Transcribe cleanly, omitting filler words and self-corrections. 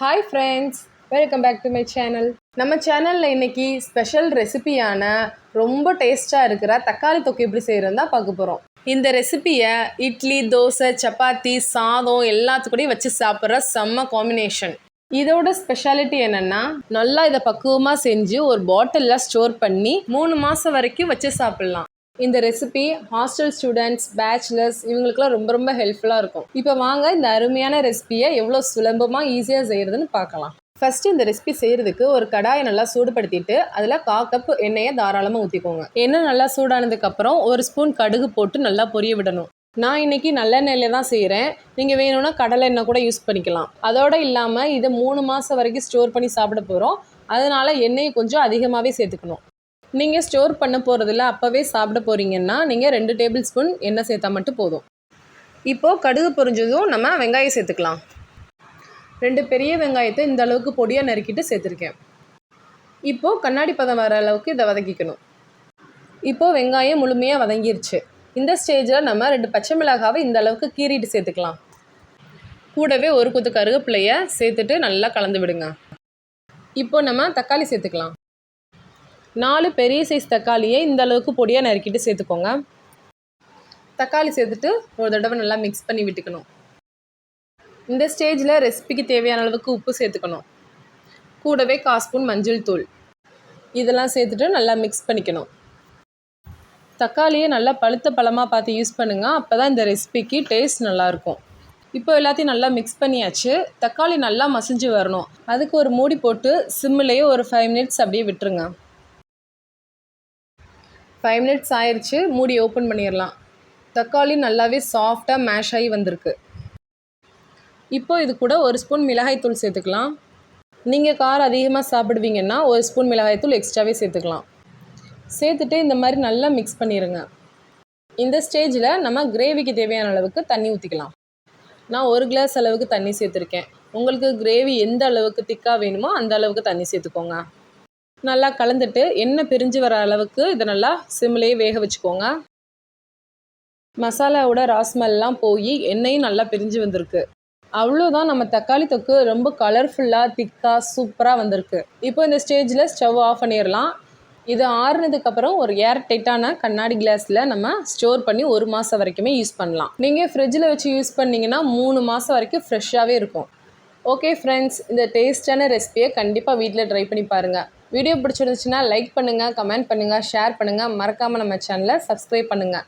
Hi friends, welcome back to my channel. நம்ம சேனலில் இன்றைக்கி ஸ்பெஷல் ரெசிபியான ரொம்ப டேஸ்ட்டாக இருக்கிற தக்காளி தொக்கு எப்படி செய்கிறதுன்னு தான் பார்க்க போகிறோம். இந்த ரெசிபியை இட்லி, தோசை, சப்பாத்தி, சாதம் எல்லாத்துக்கூடையும் வச்சு சாப்பிட்ற செம்ம காம்பினேஷன். இதோட ஸ்பெஷாலிட்டி என்னென்னா, நல்லா இதை பக்குவமாக செஞ்சு ஒரு பாட்டிலில் ஸ்டோர் பண்ணி 3 மாதம் வரைக்கும் வச்சு சாப்பிட்லாம். இந்த ரெசிபி ஹாஸ்டல் ஸ்டூடெண்ட்ஸ், பேச்சுலர்ஸ் இவங்களுக்குலாம் ரொம்ப ரொம்ப ஹெல்ப்ஃபுல்லாக இருக்கும். இப்போ வாங்க இந்த அருமையான ரெசிபியை எவ்வளோ சுலபமாக ஈஸியாக செய்கிறதுன்னு பார்க்கலாம். ஃபஸ்ட்டு இந்த ரெசிபி செய்கிறதுக்கு ஒரு கடாயை நல்லா சூடுபடுத்திட்டு அதில் 1/4 கப் எண்ணெயை தாராளமாக ஊற்றிக்கோங்க. எண்ணெய் நல்லா சூடானதுக்கப்புறம் 1 ஸ்பூன் கடுகு போட்டு நல்லா பொரிய விடணும். நான் இன்றைக்கி நல்லெண்ணெயில் தான் செய்கிறேன். நீங்கள் வேணும்னா கடலை எண்ணெய் கூட யூஸ் பண்ணிக்கலாம். அதோடு இல்லாமல் இதை 3 மாதம் வரைக்கும் ஸ்டோர் பண்ணி சாப்பிட போகிறோம். அதனால் எண்ணெயை கொஞ்சம் அதிகமாகவே சேர்த்துக்கணும். நீங்கள் ஸ்டோர் பண்ண போகிறதில்ல, அப்போவே சாப்பிட போகிறீங்கன்னா நீங்கள் 2 டேபிள் ஸ்பூன் எண்ணெய் சேர்த்தா மட்டும் போதும். இப்போது கடுகு பொரிஞ்சதும் நம்ம வெங்காயம் சேர்த்துக்கலாம். 2 பெரிய வெங்காயத்தை இந்த அளவுக்கு பொடியாக நறுக்கிட்டு சேர்த்துருக்கேன். இப்போது கண்ணாடி பதம் வர அளவுக்கு இதை வதக்கிக்கணும். இப்போது வெங்காயம் முழுமையாக வதங்கிருச்சு. இந்த ஸ்டேஜில் நம்ம 2 பச்சை மிளகாவை இந்த அளவுக்கு கீறிட்டு சேர்த்துக்கலாம். கூடவே ஒரு கொத்து கருவேப்பிலையை சேர்த்துட்டு நல்லா கலந்து விடுங்க. இப்போ நம்ம தக்காளி சேர்த்துக்கலாம். 4 பெரிய சைஸ் தக்காளியை இந்த அளவுக்கு பொடியாக நறுக்கிட்டு சேர்த்துக்கோங்க. தக்காளி சேர்த்துட்டு ஒரு தடவை நல்லா மிக்ஸ் பண்ணி விட்டுக்கணும். இந்த ஸ்டேஜில் ரெசிபிக்கு தேவையான அளவுக்கு உப்பு சேர்த்துக்கணும். கூடவே 1/4 ஸ்பூன் மஞ்சள் தூள் இதெல்லாம் சேர்த்துட்டு நல்லா மிக்ஸ் பண்ணிக்கணும். தக்காளியை நல்லா பழுத்த பழமாக பார்த்து யூஸ் பண்ணுங்கள். அப்போ தான் இந்த ரெசிபிக்கு டேஸ்ட் நல்லாயிருக்கும். இப்போ எல்லாத்தையும் நல்லா மிக்ஸ் பண்ணியாச்சு. தக்காளி நல்லா மசிஞ்சு வரணும். அதுக்கு ஒரு மூடி போட்டு சிம்மிலேயே ஒரு 5 மினிட்ஸ் அப்படியே விட்டுருங்க. 5 மினிட்ஸ் ஆயிடுச்சு. மூடி ஓப்பன் பண்ணிடலாம். தக்காளி நல்லாவே சாஃப்டாக மேஷ் ஆகி வந்திருக்கு. இப்போது இது கூட 1 ஸ்பூன் மிளகாய்த்தூள் சேர்த்துக்கலாம். நீங்கள் காரம் அதிகமாக சாப்பிடுவீங்கன்னா 1 ஸ்பூன் மிளகாய்த்தூள் எக்ஸ்ட்ராவே சேர்த்துக்கலாம். சேர்த்துட்டு இந்த மாதிரி நல்லா மிக்ஸ் பண்ணிடுங்க. இந்த ஸ்டேஜில் நம்ம கிரேவிக்கு தேவையான அளவுக்கு தண்ணி ஊற்றிக்கலாம். நான் 1 கிளாஸ் அளவுக்கு தண்ணி சேர்த்துருக்கேன். உங்களுக்கு கிரேவி எந்த அளவுக்கு திக்காக வேணுமோ அந்த அளவுக்கு தண்ணி சேர்த்துக்கோங்க. நல்லா கலந்துட்டு எண்ணெய் பிரிஞ்சு வர அளவுக்கு இதை நல்லா சிம்லேயே வேக வச்சுக்கோங்க. மசாலாவோட ராஸ்மெல்லாம் போய் எண்ணெயும் நல்லா பிரிஞ்சு வந்திருக்கு. அவ்வளோதான், நம்ம தக்காளி தொக்கு ரொம்ப கலர்ஃபுல்லாக திக்காக சூப்பராக வந்திருக்கு. இப்போ இந்த ஸ்டேஜில் ஸ்டவ் ஆஃப் பண்ணிடலாம். இது ஆறுனதுக்கப்புறம் ஒரு ஏர் டைட்டான கண்ணாடி கிளாஸில் நம்ம ஸ்டோர் பண்ணி 1 மாதம் வரைக்குமே யூஸ் பண்ணலாம். நீங்கள் ஃப்ரிட்ஜில் வச்சு யூஸ் பண்ணிங்கன்னா 3 மாதம் வரைக்கும் ஃப்ரெஷ்ஷாகவே இருக்கும். ஓகே ஃப்ரெண்ட்ஸ், இந்த டேஸ்டான ரெசிபியை கண்டிப்பாக வீட்டில் ட்ரை பண்ணி பாருங்கள். வீடியோ பிடிச்சிருந்துச்சுன்னா லைக் பண்ணுங்கள், கமெண்ட் பண்ணுங்கள், ஷேர் பண்ணுங்கள். மறக்காமல் நம்ம சேனலை சப்ஸ்கிரைப் பண்ணுங்கள்.